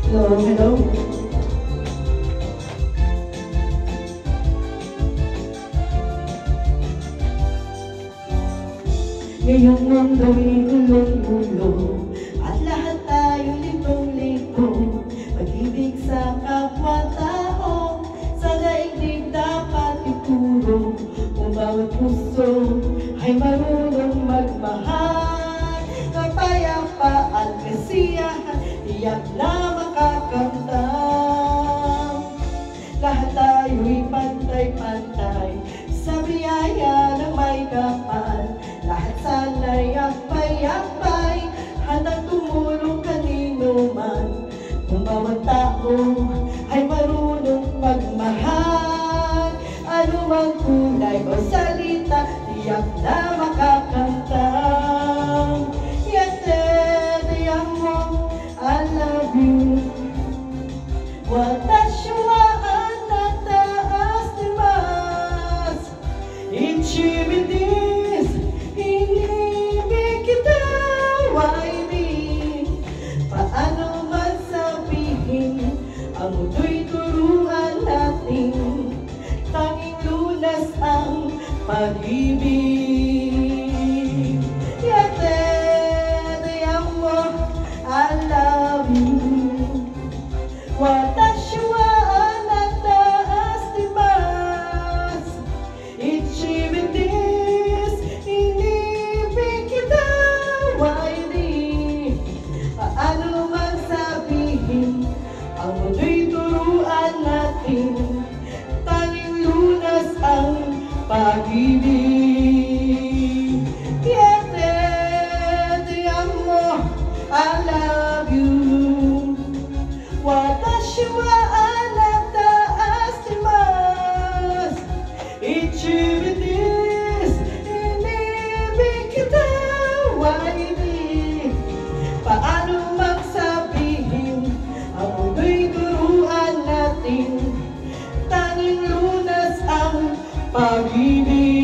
Hello, hello. Ngayong mundo'y ulong-ulong at lahat tayo litong-litong, pag-ibig sa kapwa-tao sa daigdig dapat ituro. Kung bawat puso ay marunong magmahal, kapayapaan, kasiyahan, tiyak na makakamtan. Lahat tayo'y pantay-pantay sa biyaya ng may kapal. Lahat sana'y akbay-akbay, handang tumulong kanino man. Kung bawat tao ay marunong magmahal, anumang kulay o salita, tiyak na makakamtan. Yate, tiyak mo, I love you. Watashi wa anata ashimasu. Ichibi desu, inibig kita, why me? Paano man sabihin, ang mundo'y turuan natin, tanging lunas ang pag-ibig. Yate, tiyak mo, I love you. Watashi wa anata ashimasu. Ichibi desu, inibig kita, why me? Paano man sabihin, ang mundo'y turuan natin, tanging lunas ang pag-ibig. Yate, tiyak mo, I love you. Watashi wa anata ashimasu. Ichibi desu, inibig kita, why me? Paano magsabihin, ang mundo'y turuan natin, tanging lunas ang pag-ibig.